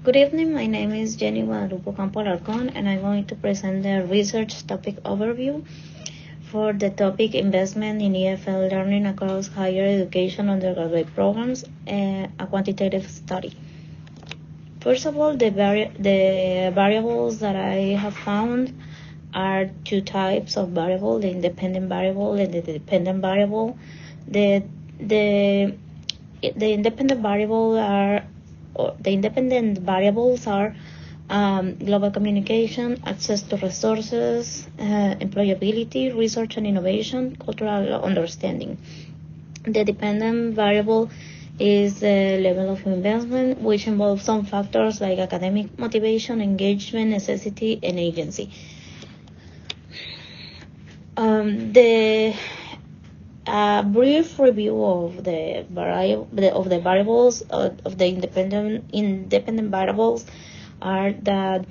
Good evening, my name is Jenny Guadalupe Campo Alarcón, and I'm going to present the research topic overview for the topic investment in EFL learning across higher education undergraduate programs, a quantitative study. First of all, the variables that I have found are two types of variable: the independent variable and the dependent variable. The independent variable are the independent variables are global communication, access to resources, employability, research and innovation, cultural understanding. The dependent variable is the level of investment, which involves some factors like academic motivation, engagement, necessity, and agency. A brief review of the variables of the independent variables are that,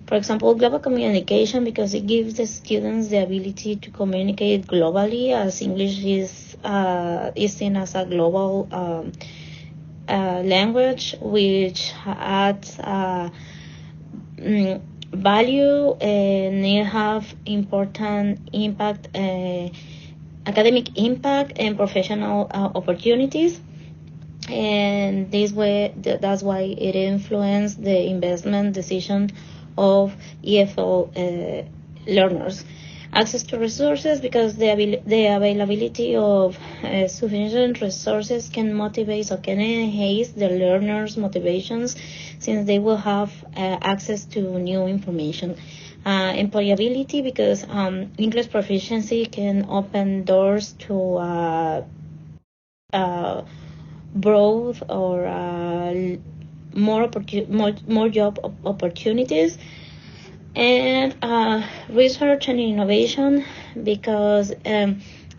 for example, global communication, because it gives the students the ability to communicate globally, as English is seen as a global language, which adds value and it have important impact, academic impact and professional opportunities, and this way that's why it influenced the investment decision of EFL learners. Access to resources, because the availability of sufficient resources can motivate or can enhance the learners' motivations, since they will have access to new information. Employability, because English proficiency can open doors to growth or more job opportunities. And research and innovation, because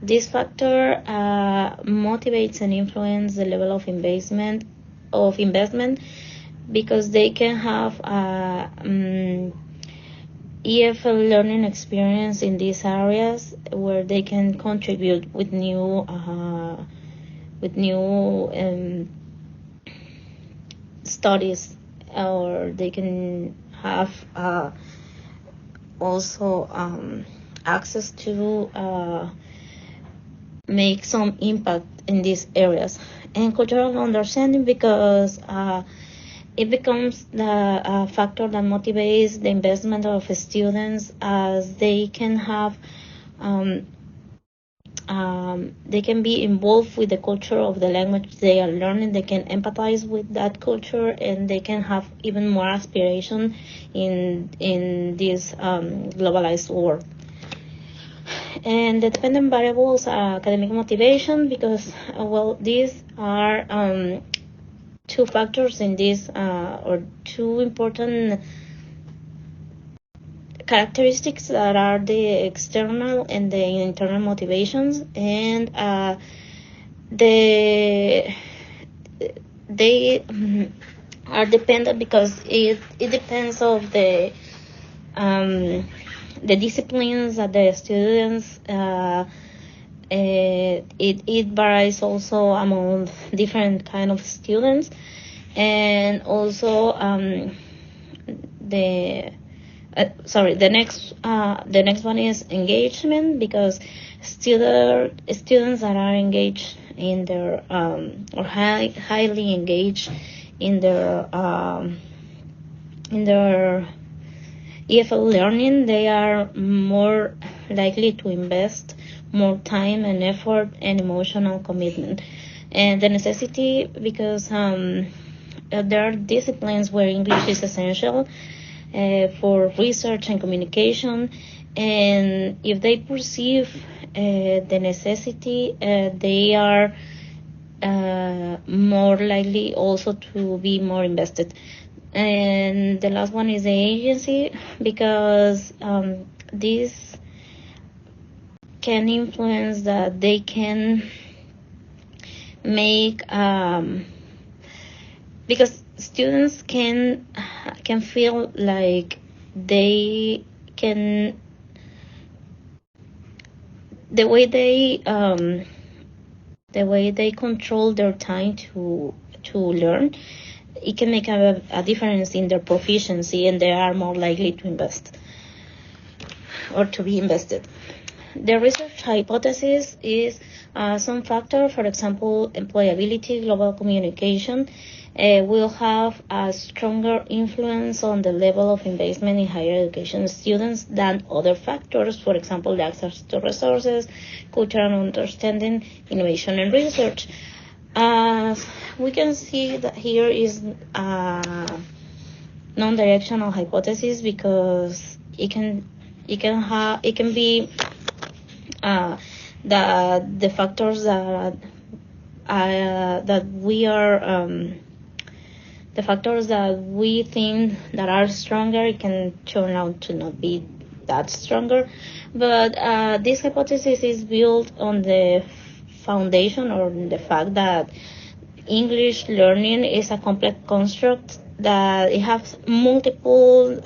this factor motivates and influences the level of investment, because they can have EFL learning experience in these areas where they can contribute with new studies, or they can have also access to make some impact in these areas. And cultural understanding, because it becomes the factor that motivates the investment of students, as they can have they can be involved with the culture of the language they are learning. They can empathize with that culture, and they can have even more aspiration in this globalized world. And the dependent variables are academic motivation, because these are two factors in this, or two important characteristics that are the external and the internal motivations, and they are dependent because it depends of the disciplines that the students. It varies also among different kind of students, and also the next one is engagement, because students that are engaged in their or highly engaged in their EFL learning, they are more likely to invest more time and effort and emotional commitment. And the necessity, because there are disciplines where English is essential for research and communication, and if they perceive the necessity, they are more likely also to be more invested. And the last one is the agency, because this can influence that they can make because students can feel like they can, the way they control their time to learn, it can make a difference in their proficiency, and they are more likely to invest or to be invested. The research hypothesis is some factor, for example, employability, global communication, will have a stronger influence on the level of investment in higher education students than other factors, for example, the access to resources, cultural understanding, innovation, and research. As we can see that here is a non-directional hypothesis because it can be the factors that the factors that we think that are stronger, it can turn out to not be that stronger. But this hypothesis is built on the foundation or the fact that English learning is a complex construct, that it has multiple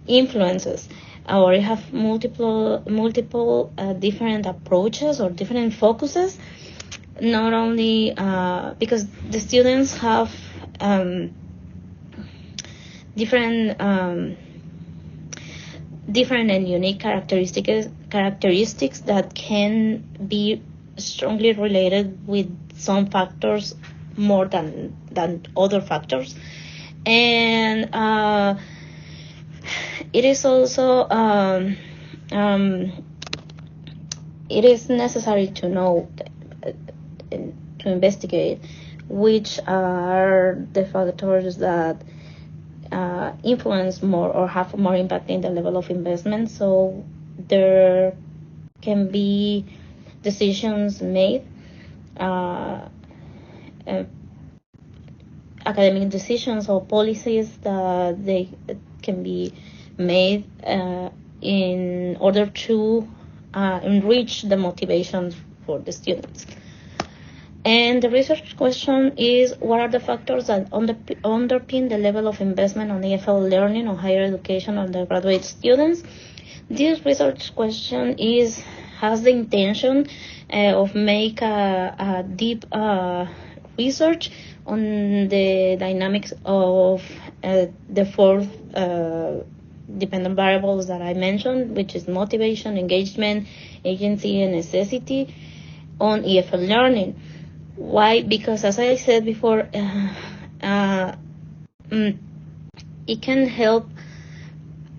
influences, or it have multiple different approaches or different focuses, not only because the students have different and unique characteristics that can be strongly related with some factors more than other factors. And it is also it is necessary to know to investigate which are the factors that influence more or have more impact in the level of investment, so there can be decisions made, academic decisions or policies that they can be made in order to enrich the motivation for the students. And the research question is, what are the factors that underpin the level of investment on EFL learning or higher education undergraduate students? This research question has the intention of make a deep research on the dynamics of the four dependent variables that I mentioned, which is motivation, engagement, agency, and necessity on EFL learning. Why? Because, as I said before, it can help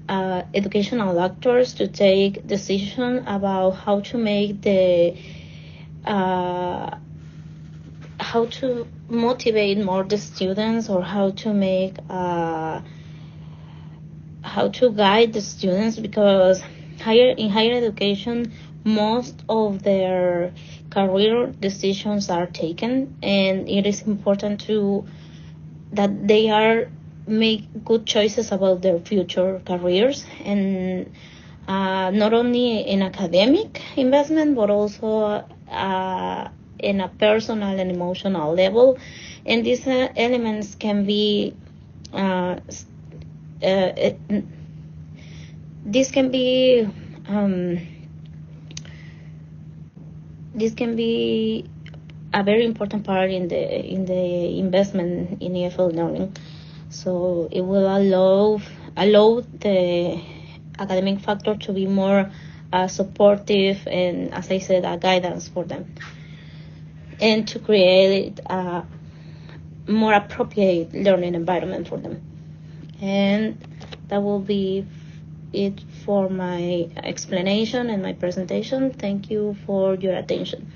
educational actors to take decisions about how to make how to motivate more the students, or how to make how to guide the students, because in higher education, most of their career decisions are taken, and it is important that they make good choices about their future careers, and not only in academic investment, but also in a personal and emotional level. And these elements can be this can be a very important part in the investment in EFL learning. So it will allow the academic factor to be more supportive, and, as I said, a guidance for them, and to create a more appropriate learning environment for them. And that will be it for my explanation and my presentation. Thank you for your attention.